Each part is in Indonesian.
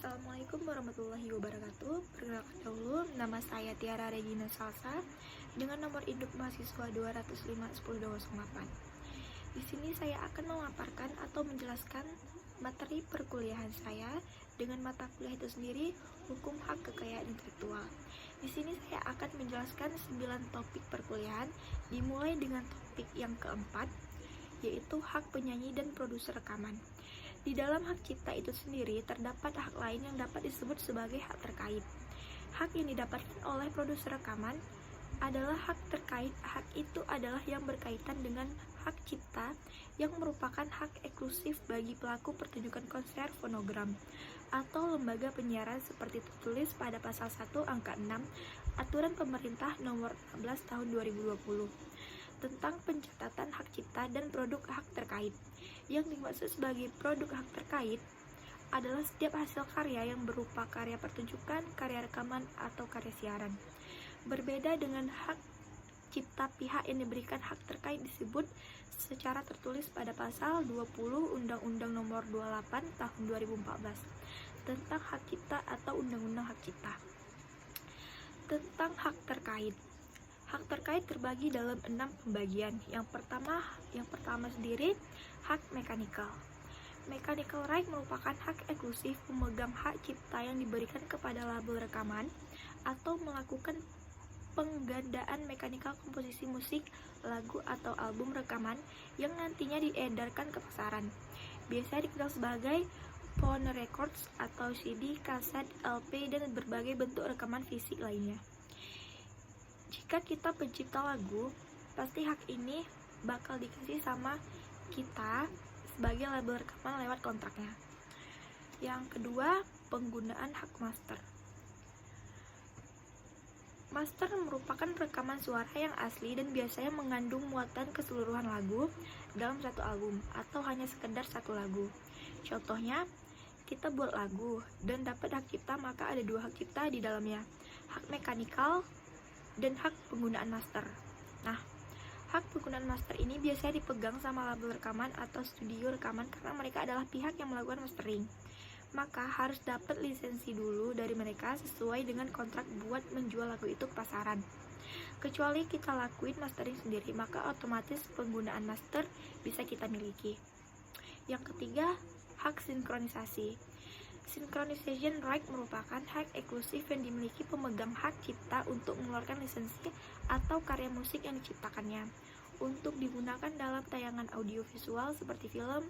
Assalamualaikum warahmatullahi wabarakatuh. Perkenalkan dahulu, nama saya Tiara Regina Salsa dengan nomor induk mahasiswa 205 10 Di sini saya akan memaparkan atau menjelaskan materi perkuliahan saya dengan mata kuliah itu sendiri, Hukum Hak Kekayaan Intelektual. Di sini saya akan menjelaskan 9 topik perkuliahan, dimulai dengan topik yang keempat, yaitu hak penyanyi dan produser rekaman. Di dalam hak cipta itu sendiri terdapat hak lain yang dapat disebut sebagai hak terkait. Hak yang didapatkan oleh produser rekaman adalah hak terkait. Hak itu adalah yang berkaitan dengan hak cipta yang merupakan hak eksklusif bagi pelaku pertunjukan konser fonogram atau lembaga penyiaran seperti tertulis pada pasal 1 angka 6 Aturan Pemerintah Nomor 16 Tahun 2020 tentang pencatatan hak cipta dan produk hak terkait. Yang dimaksud sebagai produk hak terkait adalah setiap hasil karya yang berupa karya pertunjukan, karya rekaman, atau karya siaran. Berbeda dengan hak cipta, pihak yang diberikan hak terkait disebut secara tertulis pada pasal 20 Undang-Undang Nomor 28 Tahun 2014 tentang hak cipta atau Undang-Undang Hak Cipta. Tentang hak terkait. Hak terkait terbagi dalam 6 pembagian. Yang pertama sendiri hak mekanikal. Mechanical right merupakan hak eksklusif pemegang hak cipta yang diberikan kepada label rekaman atau melakukan penggandaan mekanikal komposisi musik, lagu atau album rekaman yang nantinya diedarkan ke pasaran. Biasanya dikenal sebagai phone records atau CD, kaset, LP, dan berbagai bentuk rekaman fisik lainnya. Jika kita pencipta lagu, pasti hak ini bakal dikasih sama kita sebagai label rekaman lewat kontraknya. Yang kedua, penggunaan hak master. Master merupakan rekaman suara yang asli dan biasanya mengandung muatan keseluruhan lagu dalam satu album atau hanya sekedar satu lagu. Contohnya, kita buat lagu dan dapat hak cipta, maka ada 2 hak cipta di dalamnya, hak mekanikal dan hak penggunaan master. Nah, hak penggunaan master ini biasanya dipegang sama label rekaman atau studio rekaman karena mereka adalah pihak yang melakukan mastering. Maka harus dapat lisensi dulu dari mereka sesuai dengan kontrak buat menjual lagu itu ke pasaran. Kecuali kita lakuin mastering sendiri, maka otomatis penggunaan master bisa kita miliki. Yang ketiga, hak sinkronisasi. Synchronization right merupakan hak eksklusif yang dimiliki pemegang hak cipta untuk mengeluarkan lisensi atau karya musik yang diciptakannya untuk digunakan dalam tayangan audiovisual seperti film,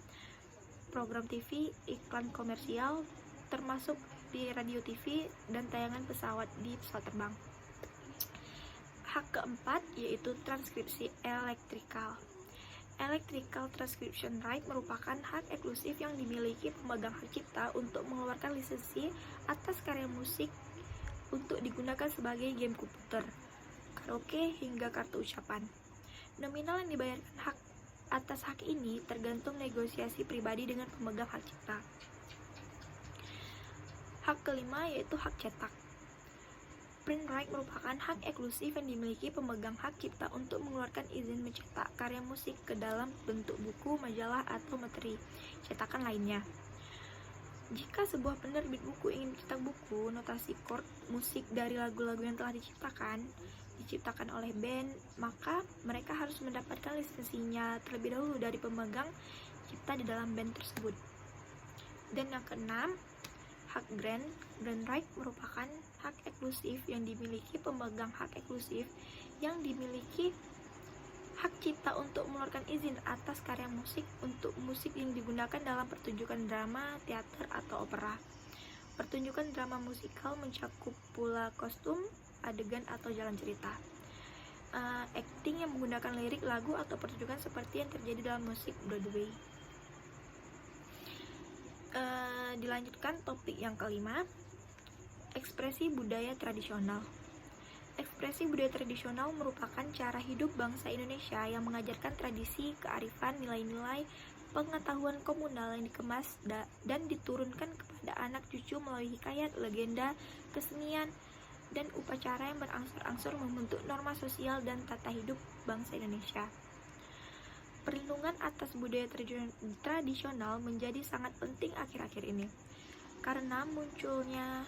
program TV, iklan komersial, termasuk di radio TV dan tayangan pesawat di pesawat terbang. Hak keempat yaitu transkripsi elektrikal. Electrical Transcription Right merupakan hak eksklusif yang dimiliki pemegang hak cipta untuk mengeluarkan lisensi atas karya musik untuk digunakan sebagai game komputer, karaoke, hingga kartu ucapan. Nominal yang dibayarkan hak atas hak ini tergantung negosiasi pribadi dengan pemegang hak cipta. Hak kelima yaitu hak cetak. Print right merupakan hak eksklusif yang dimiliki pemegang hak cipta untuk mengeluarkan izin mencetak karya musik ke dalam bentuk buku, majalah, atau materi cetakan lainnya. Jika sebuah penerbit buku ingin mencetak buku, notasi chord, musik dari lagu-lagu yang telah diciptakan oleh band, maka mereka harus mendapatkan lisensinya terlebih dahulu dari pemegang cipta di dalam band tersebut. Dan yang keenam, hak grant right merupakan hak eksklusif yang dimiliki pemegang hak eksklusif yang dimiliki hak cipta untuk mengeluarkan izin atas karya musik untuk musik yang digunakan dalam pertunjukan drama, teater, atau opera. Pertunjukan drama musikal mencakup pula kostum, adegan, atau jalan cerita. Acting yang menggunakan lirik lagu atau pertunjukan seperti yang terjadi dalam musik Broadway. Dilanjutkan topik yang kelima, ekspresi budaya tradisional. Ekspresi budaya tradisional merupakan cara hidup bangsa Indonesia yang mengajarkan tradisi, kearifan, nilai-nilai, pengetahuan komunal yang dikemas dan diturunkan kepada anak cucu melalui hikayat, legenda, kesenian, dan upacara yang berangsur-angsur membentuk norma sosial dan tata hidup bangsa Indonesia. Perlindungan atas budaya tradisional menjadi sangat penting akhir-akhir ini. karena munculnya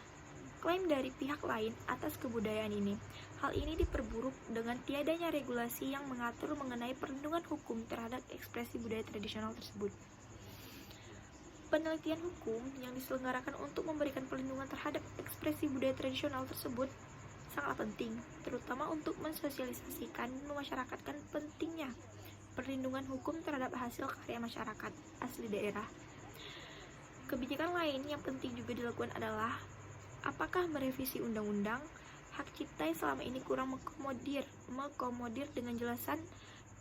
klaim dari pihak lain atas kebudayaan ini. Hal ini diperburuk dengan tiadanya regulasi yang mengatur mengenai perlindungan hukum terhadap ekspresi budaya tradisional tersebut. Penelitian hukum yang diselenggarakan untuk memberikan perlindungan terhadap ekspresi budaya tradisional tersebut sangat penting, terutama untuk mensosialisasikan dan memasyarakatkan pentingnya perlindungan hukum terhadap hasil karya masyarakat asli daerah. Kebijakan lain yang penting juga dilakukan adalah apakah merevisi undang-undang hak cipta yang selama ini kurang mengakomodir dengan jelasan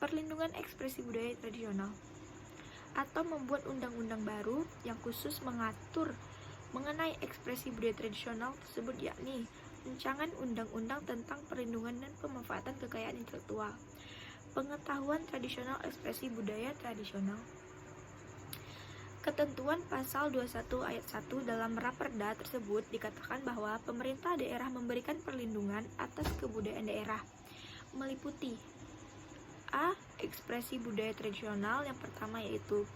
perlindungan ekspresi budaya tradisional, atau membuat undang-undang baru yang khusus mengatur mengenai ekspresi budaya tradisional tersebut, yakni Rancangan Undang-Undang tentang Perlindungan dan Pemanfaatan Kekayaan Intelektual, Pengetahuan Tradisional Ekspresi Budaya Tradisional. Ketentuan pasal 21 ayat 1 dalam Raperda tersebut dikatakan bahwa pemerintah daerah memberikan perlindungan atas kebudayaan daerah, meliputi A. Ekspresi budaya tradisional yang pertama yaitu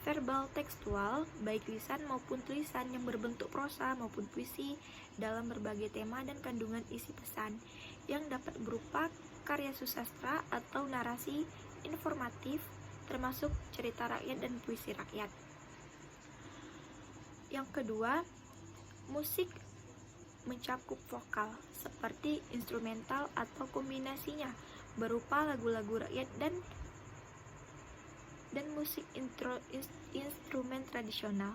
verbal tekstual, baik lisan maupun tulisan yang berbentuk prosa maupun puisi dalam berbagai tema dan kandungan isi pesan yang dapat berupa karya susastra atau narasi informatif termasuk cerita rakyat dan puisi rakyat. Yang kedua, musik mencakup vokal seperti instrumental atau kombinasinya berupa lagu-lagu rakyat dan musik instrumen tradisional.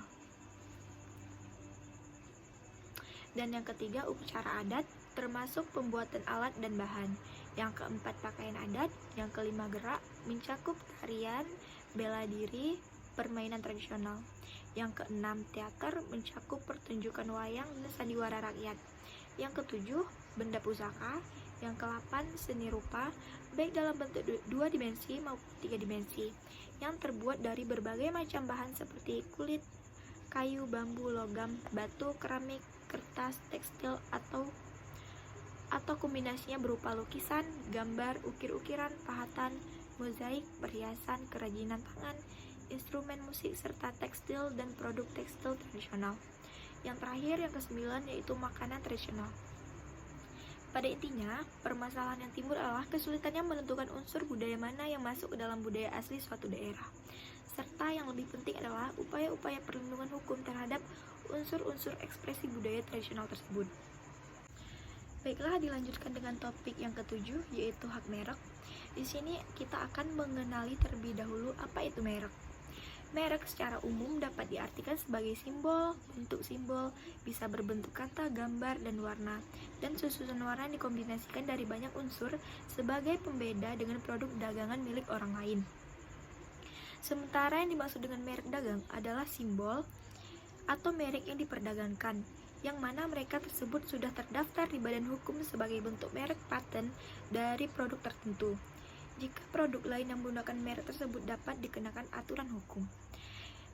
Dan yang ketiga, upacara adat termasuk pembuatan alat dan bahan. Yang keempat, pakaian adat. Yang kelima, gerak mencakup tarian, bela diri, permainan tradisional. Yang keenam, teater mencakup pertunjukan wayang dan sandiwara rakyat. Yang ketujuh, benda pusaka. Yang ke-8, seni rupa, baik dalam bentuk 2 dimensi maupun 3 dimensi, yang terbuat dari berbagai macam bahan seperti kulit, kayu, bambu, logam, batu, keramik, kertas, tekstil, atau kombinasinya berupa lukisan, gambar, ukir-ukiran, pahatan, mozaik, perhiasan, kerajinan tangan, instrumen musik, serta tekstil dan produk tekstil tradisional. Yang terakhir, yang ke-9, yaitu makanan tradisional. Pada intinya, permasalahan yang timbul adalah kesulitannya menentukan unsur budaya mana yang masuk ke dalam budaya asli suatu daerah, serta yang lebih penting adalah upaya-upaya perlindungan hukum terhadap unsur-unsur ekspresi budaya tradisional tersebut. Baiklah, dilanjutkan dengan topik yang ketujuh, yaitu hak merek. Di sini kita akan mengenali terlebih dahulu apa itu merek. Merek secara umum dapat diartikan sebagai simbol, bentuk simbol, bisa berbentuk kata, gambar, dan warna, dan susunan warna dikombinasikan dari banyak unsur sebagai pembeda dengan produk dagangan milik orang lain. Sementara yang dimaksud dengan merek dagang adalah simbol atau merek yang diperdagangkan, yang mana mereka tersebut sudah terdaftar di badan hukum sebagai bentuk merek paten dari produk tertentu. Jika produk lain yang menggunakan merek tersebut dapat dikenakan aturan hukum.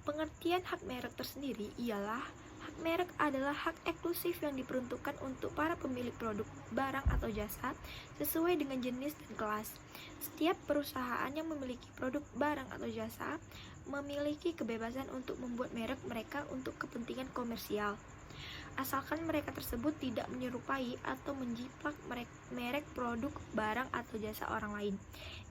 Pengertian hak merek tersendiri ialah hak merek adalah hak eksklusif yang diperuntukkan untuk para pemilik produk, barang atau jasa sesuai dengan jenis dan kelas. Setiap perusahaan yang memiliki produk, barang atau jasa memiliki kebebasan untuk membuat merek mereka untuk kepentingan komersial, asalkan mereka tersebut tidak menyerupai atau menjiplak merek produk, barang, atau jasa orang lain.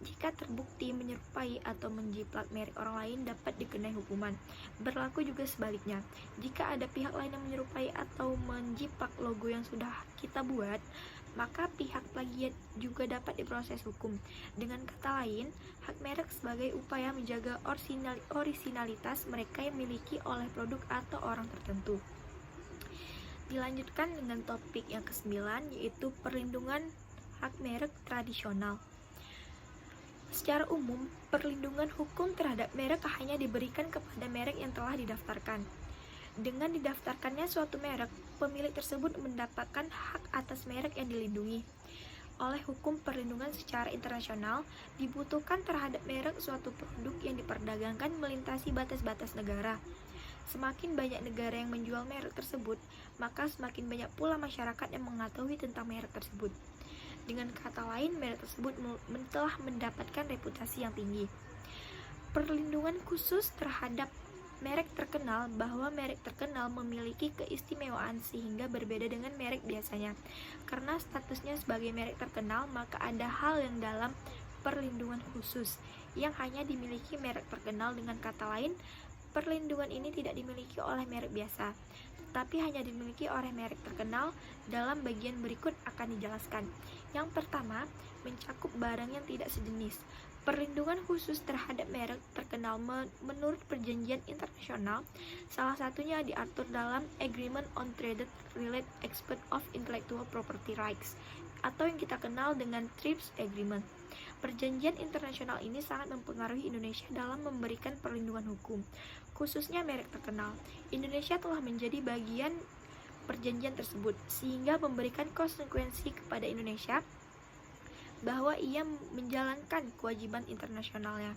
Jika terbukti menyerupai atau menjiplak merek orang lain dapat dikenai hukuman. Berlaku juga sebaliknya. Jika ada pihak lain yang menyerupai atau menjiplak logo yang sudah kita buat, maka pihak plagiat juga dapat diproses hukum. Dengan kata lain, hak merek sebagai upaya menjaga orisinalitas mereka yang miliki oleh produk atau orang tertentu. Dilanjutkan dengan topik yang ke-9, yaitu perlindungan hak merek tradisional. Secara umum, perlindungan hukum terhadap merek hanya diberikan kepada merek yang telah didaftarkan. Dengan didaftarkannya suatu merek, pemilik tersebut mendapatkan hak atas merek yang dilindungi. Oleh hukum perlindungan secara internasional, dibutuhkan terhadap merek suatu produk yang diperdagangkan melintasi batas-batas negara. Semakin banyak negara yang menjual merek tersebut, maka semakin banyak pula masyarakat yang mengetahui tentang merek tersebut. Dengan kata lain, merek tersebut telah mendapatkan reputasi yang tinggi. Perlindungan khusus terhadap Merek terkenal, bahwa merek terkenal memiliki keistimewaan sehingga berbeda dengan merek biasanya. Karena statusnya sebagai merek terkenal, maka ada hal yang dalam perlindungan khusus yang hanya dimiliki merek terkenal. Dengan kata lain, perlindungan ini tidak dimiliki oleh merek biasa, tetapi hanya dimiliki oleh merek terkenal. Dalam bagian berikut akan dijelaskan. Yang pertama, mencakup barang yang tidak sejenis. Perlindungan khusus terhadap merek terkenal menurut perjanjian internasional, salah satunya diatur dalam Agreement on Trade Related Export of Intellectual Property Rights, atau yang kita kenal dengan TRIPS Agreement. Perjanjian internasional ini sangat mempengaruhi Indonesia dalam memberikan perlindungan hukum, khususnya merek terkenal. Indonesia telah menjadi bagian perjanjian tersebut, sehingga memberikan konsekuensi kepada Indonesia bahwa ia menjalankan kewajiban internasionalnya.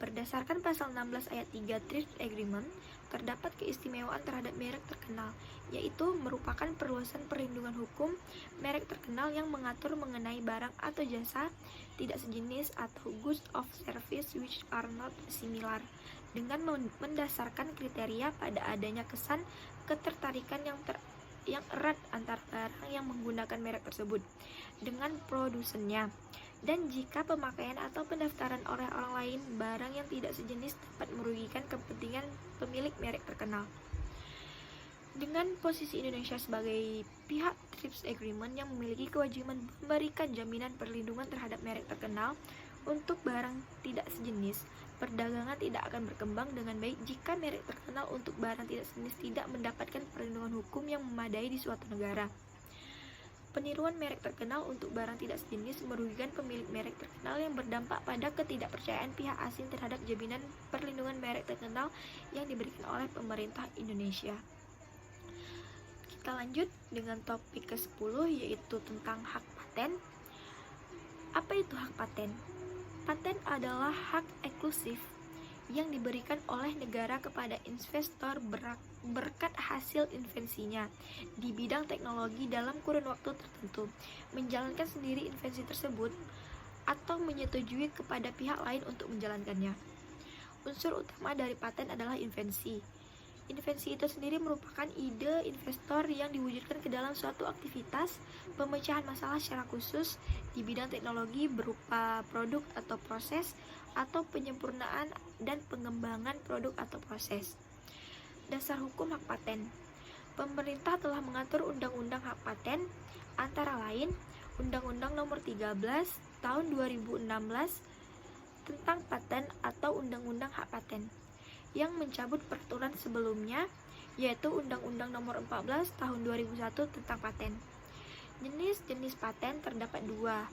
Berdasarkan pasal 16 ayat 3 TRIPS Agreement, terdapat keistimewaan terhadap merek terkenal, yaitu merupakan perluasan perlindungan hukum merek terkenal yang mengatur mengenai barang atau jasa tidak sejenis atau goods of service which are not similar, dengan mendasarkan kriteria pada adanya kesan ketertarikan yang erat antara barang yang menggunakan merek tersebut dengan produsennya, dan jika pemakaian atau pendaftaran oleh orang lain barang yang tidak sejenis dapat merugikan kepentingan pemilik merek terkenal. Dengan posisi Indonesia sebagai pihak TRIPS Agreement yang memiliki kewajiban memberikan jaminan perlindungan terhadap merek terkenal untuk barang tidak sejenis, perdagangan tidak akan berkembang dengan baik jika merek terkenal untuk barang tidak sejenis tidak mendapatkan perlindungan hukum yang memadai di suatu negara. Peniruan merek terkenal untuk barang tidak sejenis merugikan pemilik merek terkenal yang berdampak pada ketidakpercayaan pihak asing terhadap jaminan perlindungan merek terkenal yang diberikan oleh pemerintah Indonesia. Kita lanjut dengan topik ke-10, yaitu tentang hak paten. Apa itu hak paten? Paten adalah hak eksklusif yang diberikan oleh negara kepada investor berkat hasil invensinya di bidang teknologi dalam kurun waktu tertentu, menjalankan sendiri invensi tersebut, atau menyetujui kepada pihak lain untuk menjalankannya. Unsur utama dari paten adalah invensi. Invensi itu sendiri merupakan ide investor yang diwujudkan ke dalam suatu aktivitas pemecahan masalah secara khusus di bidang teknologi berupa produk atau proses, atau penyempurnaan dan pengembangan produk atau proses. Dasar hukum hak paten. Pemerintah telah mengatur undang-undang hak paten, antara lain Undang-Undang Nomor 13 Tahun 2016 tentang paten atau Undang-Undang Hak Paten, yang mencabut peraturan sebelumnya, yaitu Undang-Undang Nomor 14 Tahun 2001 tentang paten. Jenis-jenis paten terdapat dua,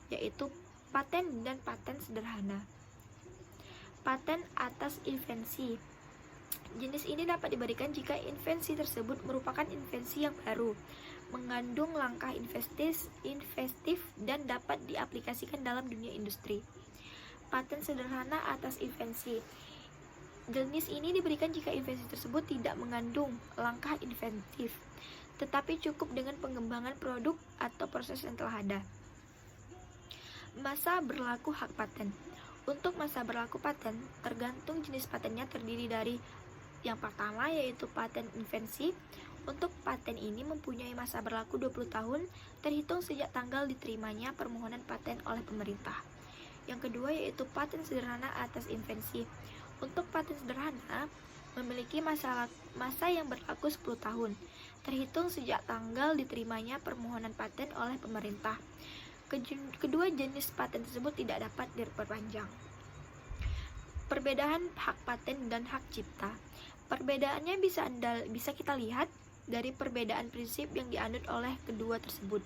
yaitu paten dan paten sederhana. Paten atas invensi. Jenis ini dapat diberikan jika invensi tersebut merupakan invensi yang baru, mengandung langkah investif dan dapat diaplikasikan dalam dunia industri. Paten sederhana atas invensi. Jenis ini diberikan jika invensi tersebut tidak mengandung langkah inventif, tetapi cukup dengan pengembangan produk atau proses yang telah ada. Masa berlaku hak paten. Untuk masa berlaku paten, tergantung jenis patennya, terdiri dari yang pertama yaitu paten invensi. Untuk paten ini mempunyai masa berlaku 20 tahun terhitung sejak tanggal diterimanya permohonan paten oleh pemerintah. Yang kedua yaitu paten sederhana atas invensi. Untuk paten sederhana memiliki masa yang berlaku 10 tahun terhitung sejak tanggal diterimanya permohonan paten oleh pemerintah. Kedua jenis paten tersebut tidak dapat diperpanjang. Perbedaan hak paten dan hak cipta. Perbedaannya bisa kita lihat dari perbedaan prinsip yang dianut oleh kedua tersebut.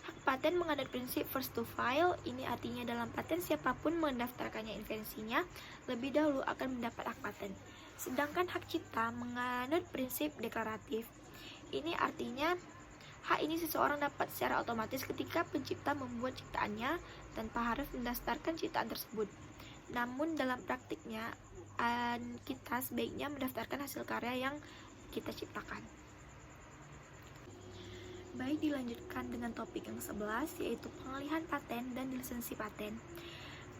Hak paten menganut prinsip first to file. Ini artinya dalam paten siapapun mendaftarkannya invensinya lebih dahulu akan mendapat hak paten. Sedangkan hak cipta menganut prinsip deklaratif. Ini artinya hak ini seseorang dapat secara otomatis ketika pencipta membuat ciptaannya tanpa harus mendaftarkan ciptaan tersebut. Namun dalam praktiknya kita sebaiknya mendaftarkan hasil karya yang kita ciptakan. Baik, dilanjutkan dengan topik yang 11, yaitu pengalihan paten dan lisensi paten.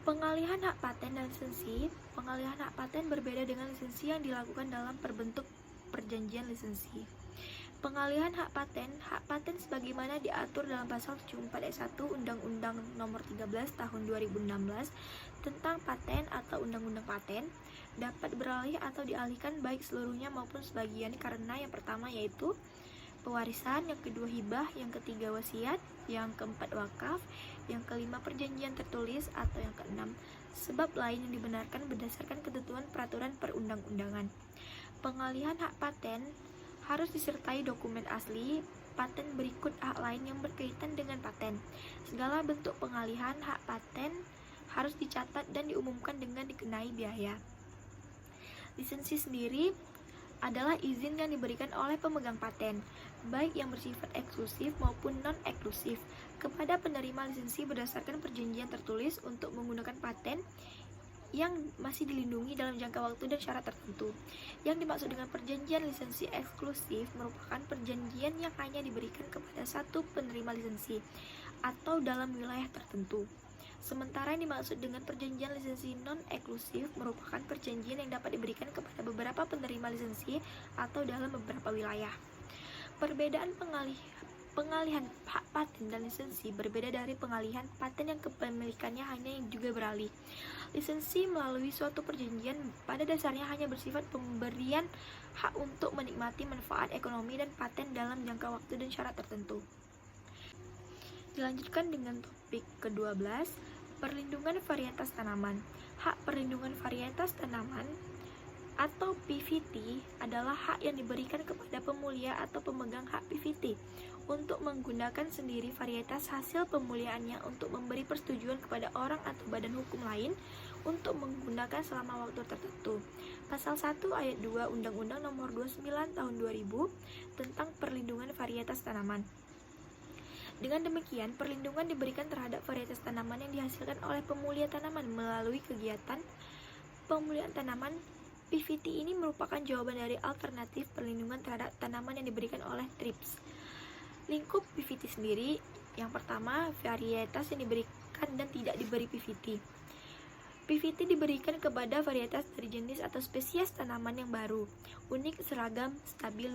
Pengalihan hak paten dan lisensi. Pengalihan hak paten berbeda dengan lisensi yang dilakukan dalam berbentuk perjanjian lisensi. Pengalihan hak paten sebagaimana diatur dalam pasal 74 ayat 1 Undang-Undang Nomor 13 Tahun 2016 tentang paten atau Undang-Undang Paten dapat beralih atau dialihkan baik seluruhnya maupun sebagian karena yang pertama yaitu pewarisan, yang kedua hibah, yang ketiga wasiat, yang keempat wakaf, yang kelima perjanjian tertulis, atau yang keenam sebab lain yang dibenarkan berdasarkan ketentuan peraturan perundang-undangan. Pengalihan hak paten harus disertai dokumen asli paten berikut hak lain yang berkaitan dengan paten. Segala bentuk pengalihan hak paten harus dicatat dan diumumkan dengan dikenai biaya. Lisensi sendiri adalah izin yang diberikan oleh pemegang paten, baik yang bersifat eksklusif maupun non-eksklusif, kepada penerima lisensi berdasarkan perjanjian tertulis untuk menggunakan paten yang masih dilindungi dalam jangka waktu dan syarat tertentu. Yang dimaksud dengan perjanjian lisensi eksklusif merupakan perjanjian yang hanya diberikan kepada satu penerima lisensi atau dalam wilayah tertentu. Sementara yang dimaksud dengan perjanjian lisensi non-eksklusif merupakan perjanjian yang dapat diberikan kepada beberapa penerima lisensi atau dalam beberapa wilayah. Perbedaan pengalihan hak paten dan lisensi berbeda dari pengalihan paten yang kepemilikannya hanya yang juga beralih. Lisensi melalui suatu perjanjian pada dasarnya hanya bersifat pemberian hak untuk menikmati manfaat ekonomi dan paten dalam jangka waktu dan syarat tertentu. Dilanjutkan dengan topik ke-12, perlindungan varietas tanaman. Hak perlindungan varietas tanaman atau PVT adalah hak yang diberikan kepada pemulia atau pemegang hak PVT untuk menggunakan sendiri varietas hasil pemuliaannya untuk memberi persetujuan kepada orang atau badan hukum lain untuk menggunakan selama waktu tertentu. Pasal 1 ayat 2 Undang-Undang Nomor 29 Tahun 2000 tentang perlindungan varietas tanaman. Dengan demikian, perlindungan diberikan terhadap varietas tanaman yang dihasilkan oleh pemulia tanaman melalui kegiatan pemuliaan tanaman. PVT ini merupakan jawaban dari alternatif perlindungan terhadap tanaman yang diberikan oleh TRIPS. Lingkup PVT sendiri, yang pertama, varietas yang diberikan dan tidak diberi PVT. PVT diberikan kepada varietas dari jenis atau spesies tanaman yang baru, unik, seragam, stabil,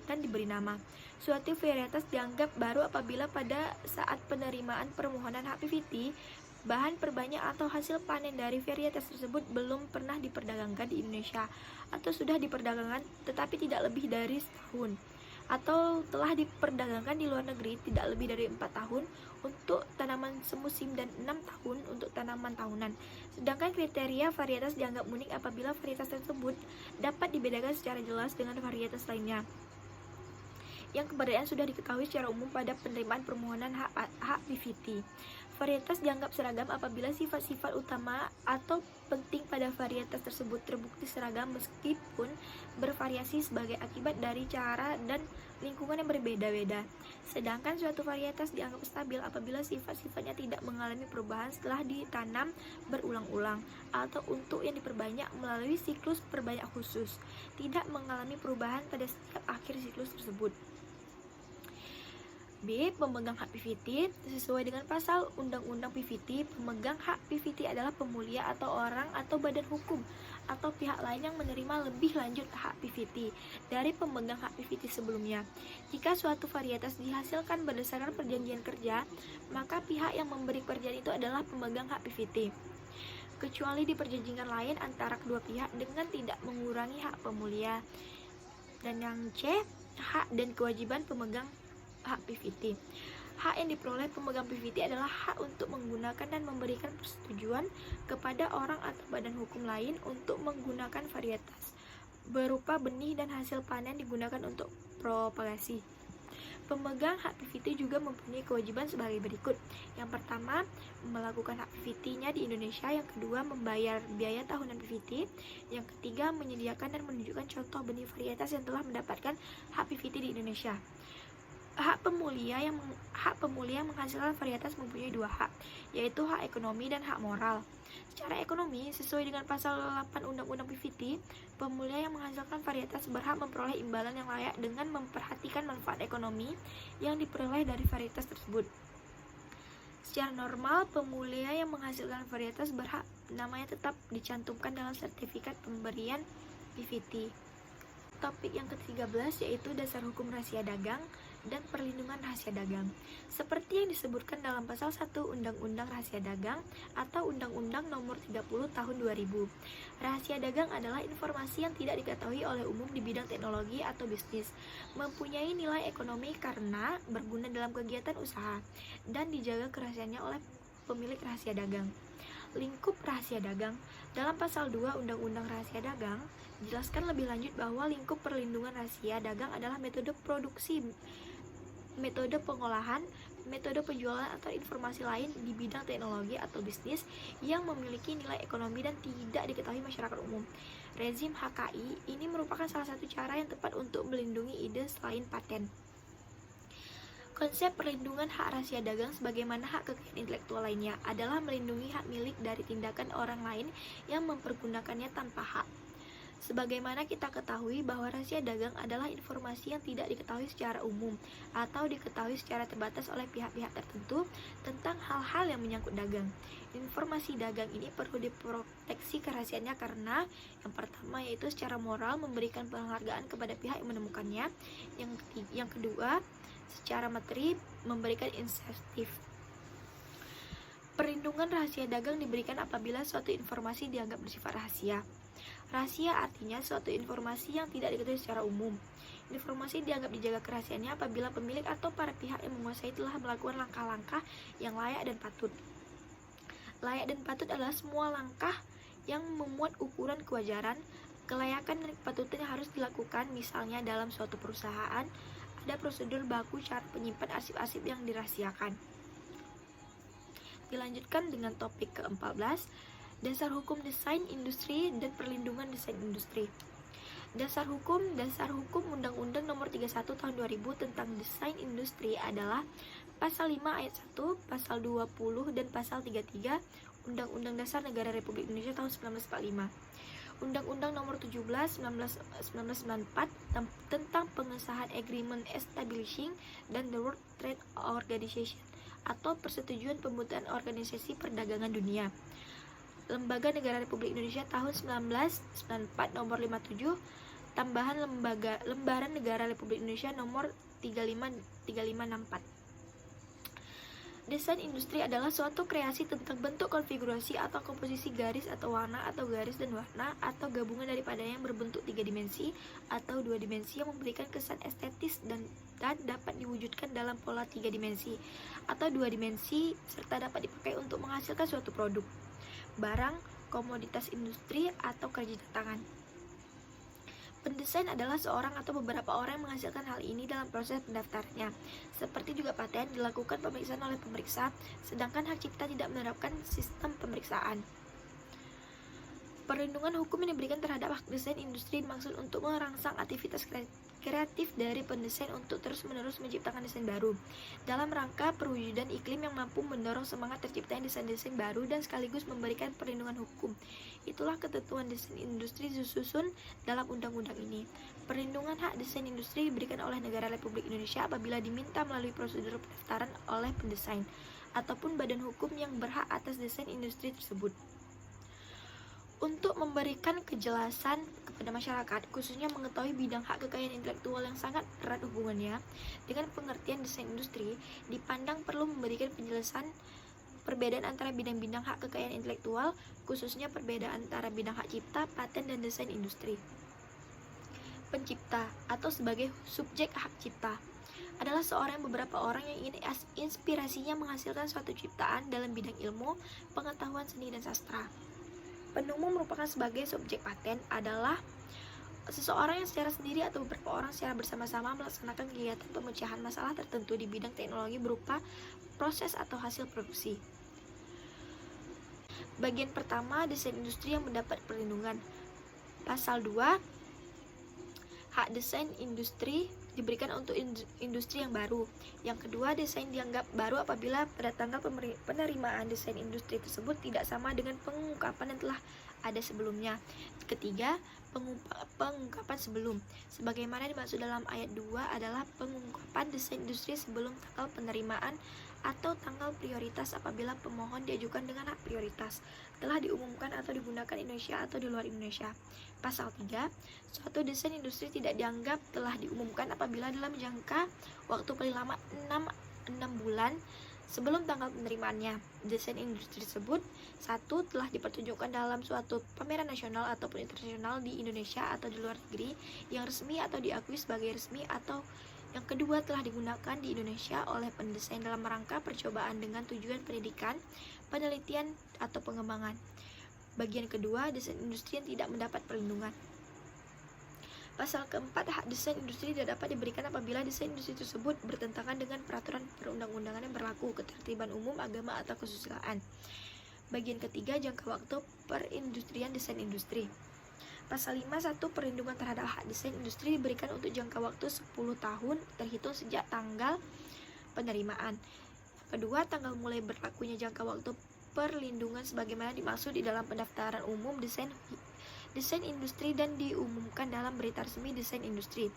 dan diberi nama. Suatu varietas dianggap baru apabila pada saat penerimaan permohonan hak PVT, bahan perbanyak atau hasil panen dari varietas tersebut belum pernah diperdagangkan di Indonesia atau sudah diperdagangkan tetapi tidak lebih dari setahun, atau telah diperdagangkan di luar negeri tidak lebih dari 4 tahun untuk tanaman semusim dan 6 tahun untuk tanaman tahunan. Sedangkan kriteria varietas dianggap unik apabila varietas tersebut dapat dibedakan secara jelas dengan varietas lainnya yang keberadaan sudah diketahui secara umum pada penerimaan permohonan hak PVT. Varietas dianggap seragam apabila sifat-sifat utama atau penting pada varietas tersebut terbukti seragam meskipun bervariasi sebagai akibat dari cara dan lingkungan yang berbeda-beda. Sedangkan suatu varietas dianggap stabil apabila sifat-sifatnya tidak mengalami perubahan setelah ditanam berulang-ulang atau untuk yang diperbanyak melalui siklus perbanyak khusus, tidak mengalami perubahan pada setiap akhir siklus tersebut. B. Pemegang hak PVT. Sesuai dengan pasal Undang-Undang PVT, pemegang hak PVT adalah pemulia atau orang atau badan hukum atau pihak lain yang menerima lebih lanjut hak PVT dari pemegang hak PVT sebelumnya. Jika suatu varietas dihasilkan berdasarkan perjanjian kerja, maka pihak yang memberi perjanjian itu adalah pemegang hak PVT, kecuali di perjanjian lain antara kedua pihak dengan tidak mengurangi hak pemulia. Dan yang C, hak dan kewajiban pemegang hak PVT. Hak yang diperoleh pemegang PVT adalah hak untuk menggunakan dan memberikan persetujuan kepada orang atau badan hukum lain untuk menggunakan varietas berupa benih dan hasil panen digunakan untuk propagasi. Pemegang hak PVT juga mempunyai kewajiban sebagai berikut. Yang pertama, melakukan hak PVT-nya di Indonesia. Yang kedua, membayar biaya tahunan PVT. Yang ketiga, menyediakan dan menunjukkan contoh benih varietas yang telah mendapatkan hak PVT di Indonesia. Hak pemulia yang menghasilkan varietas mempunyai dua hak, yaitu hak ekonomi dan hak moral. Secara ekonomi, sesuai dengan pasal 8 Undang-Undang PVT, pemulia yang menghasilkan varietas berhak memperoleh imbalan yang layak dengan memperhatikan manfaat ekonomi yang diperoleh dari varietas tersebut. Secara normal, pemulia yang menghasilkan varietas berhak namanya tetap dicantumkan dalam sertifikat pemberian PVT. Topik yang ke-13 yaitu dasar hukum rahasia dagang dan perlindungan rahasia dagang. Seperti yang disebutkan dalam pasal 1 Undang-Undang Rahasia Dagang atau Undang-Undang Nomor 30 Tahun 2000. Rahasia dagang adalah informasi yang tidak diketahui oleh umum di bidang teknologi atau bisnis, mempunyai nilai ekonomi karena berguna dalam kegiatan usaha, dan dijaga kerahasiaannya oleh pemilik rahasia dagang. Lingkup rahasia dagang. Dalam pasal 2 Undang-Undang Rahasia Dagang dijelaskan lebih lanjut bahwa lingkup perlindungan rahasia dagang adalah metode produksi, metode pengolahan, metode penjualan atau informasi lain di bidang teknologi atau bisnis yang memiliki nilai ekonomi dan tidak diketahui masyarakat umum. Rezim HKI ini merupakan salah satu cara yang tepat untuk melindungi ide selain paten. Konsep perlindungan hak rahasia dagang sebagaimana hak kekayaan intelektual lainnya adalah melindungi hak milik dari tindakan orang lain yang mempergunakannya tanpa hak. Sebagaimana kita ketahui bahwa rahasia dagang adalah informasi yang tidak diketahui secara umum atau diketahui secara terbatas oleh pihak-pihak tertentu tentang hal-hal yang menyangkut dagang. Informasi dagang ini perlu diproteksi kerahasiaannya karena yang pertama yaitu secara moral memberikan penghargaan kepada pihak yang menemukannya. Yang kedua, secara materi memberikan insentif. Perlindungan rahasia dagang diberikan apabila suatu informasi dianggap bersifat rahasia. Rahasia artinya suatu informasi yang tidak diketahui secara umum. Informasi dianggap dijaga kerahasiaannya apabila pemilik atau para pihak yang menguasai telah melakukan langkah-langkah yang layak dan patut. Layak dan patut adalah semua langkah yang memuat ukuran kewajaran, kelayakan dan kepatutan yang harus dilakukan. Misalnya dalam suatu perusahaan ada prosedur baku cara penyimpan arsip-arsip yang dirahasiakan. Dilanjutkan dengan topik ke-14, dasar hukum desain industri dan perlindungan desain industri. Dasar hukum Undang-Undang Nomor 31 Tahun 2000 tentang desain industri adalah Pasal 5 ayat 1, Pasal 20 dan Pasal 33 Undang-Undang Dasar Negara Republik Indonesia tahun 1945. Undang-Undang Nomor 17 1994 tentang pengesahan Agreement Establishing dan the World Trade Organization atau Persetujuan Pembentukan Organisasi Perdagangan Dunia. Lembaga Negara Republik Indonesia tahun 1994 Nomor 57 tambahan Lembaran Negara Republik Indonesia Nomor 3564. Desain industri adalah suatu kreasi tentang bentuk, konfigurasi atau komposisi garis atau warna atau garis dan warna atau gabungan daripada yang berbentuk 3 dimensi atau 2 dimensi yang memberikan kesan estetis dan dapat diwujudkan dalam pola 3 dimensi atau 2 dimensi serta dapat dipakai untuk menghasilkan suatu produk, barang, komoditas industri atau kerajinan tangan. Pendesain adalah seorang atau beberapa orang yang menghasilkan hal ini dalam proses pendaftarannya. Seperti juga paten, dilakukan pemeriksaan oleh pemeriksa, sedangkan hak cipta tidak menerapkan sistem pemeriksaan. Perlindungan hukum yang diberikan terhadap hak desain industri dimaksud untuk merangsang aktivitas kreatif dari pendesain untuk terus-menerus menciptakan desain baru, dalam rangka perwujudan iklim yang mampu mendorong semangat terciptanya desain-desain baru dan sekaligus memberikan perlindungan hukum. Itulah ketentuan desain industri disusun dalam undang-undang ini. Perlindungan hak desain industri diberikan oleh negara Republik Indonesia apabila diminta melalui prosedur pendaftaran oleh pendesain ataupun badan hukum yang berhak atas desain industri tersebut. Untuk memberikan kejelasan kepada masyarakat, khususnya mengetahui bidang hak kekayaan intelektual yang sangat erat hubungannya dengan pengertian desain industri, dipandang perlu memberikan penjelasan perbedaan antara bidang-bidang hak kekayaan intelektual, khususnya perbedaan antara bidang hak cipta, paten, dan desain industri. Pencipta atau sebagai subjek hak cipta adalah seorang beberapa orang yang ingin inspirasinya menghasilkan suatu ciptaan dalam bidang ilmu, pengetahuan seni dan sastra. Penemu merupakan sebagai subjek paten adalah seseorang yang secara sendiri atau beberapa orang secara bersama-sama melaksanakan kegiatan pemecahan masalah tertentu di bidang teknologi berupa proses atau hasil produksi. Bagian pertama, desain industri yang mendapat perlindungan. Pasal 2, hak desain industri diberikan untuk industri yang baru. Yang kedua, desain dianggap baru apabila pada tanggal penerimaan desain industri tersebut tidak sama dengan pengungkapan yang telah ada sebelumnya. Ketiga, pengungkapan sebelum. Sebagaimana dimaksud dalam ayat 2 adalah pengungkapan desain industri sebelum tanggal penerimaan atau tanggal prioritas apabila pemohon diajukan dengan hak prioritas telah diumumkan atau digunakan di Indonesia atau di luar Indonesia. Pasal 3, suatu desain industri tidak dianggap telah diumumkan apabila dalam jangka waktu paling lama 6 bulan sebelum tanggal penerimaannya, desain industri tersebut 1. Telah dipertunjukkan dalam suatu pameran nasional ataupun internasional di Indonesia atau di luar negeri yang resmi atau diakui sebagai resmi, atau yang kedua telah digunakan di Indonesia oleh pendesain dalam rangka percobaan dengan tujuan pendidikan, penelitian, atau pengembangan. Bagian kedua, desain industri yang tidak mendapat perlindungan. Pasal keempat, hak desain industri tidak dapat diberikan apabila desain industri tersebut bertentangan dengan peraturan perundang-undangan yang berlaku, ketertiban umum, agama, atau kesusilaan. Bagian ketiga, jangka waktu perindustrian desain industri. Pasal 5, 1. Perlindungan terhadap hak desain industri diberikan untuk jangka waktu 10 tahun terhitung sejak tanggal penerimaan. Kedua, tanggal mulai berlakunya jangka waktu perlindungan sebagaimana dimaksud di dalam pendaftaran umum desain industri dan diumumkan dalam berita resmi desain industri.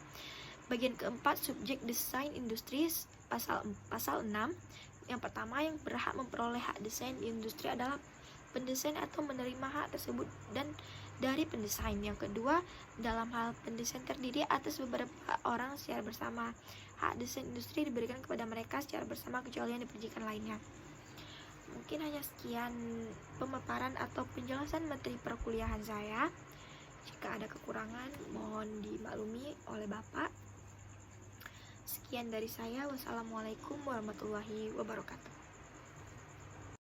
Bagian keempat, subjek desain industri. Pasal 6. Yang pertama, yang berhak memperoleh hak desain industri adalah pendesain atau menerima hak tersebut dan dari pendesain. Yang kedua, dalam hal pendesain terdiri atas beberapa orang secara bersama. Hak desain industri diberikan kepada mereka secara bersama kecuali yang diperlukan lainnya. Mungkin hanya sekian pemaparan atau penjelasan materi perkuliahan saya. Jika ada kekurangan, mohon dimaklumi oleh Bapak. Sekian dari saya. Wassalamualaikum warahmatullahi wabarakatuh.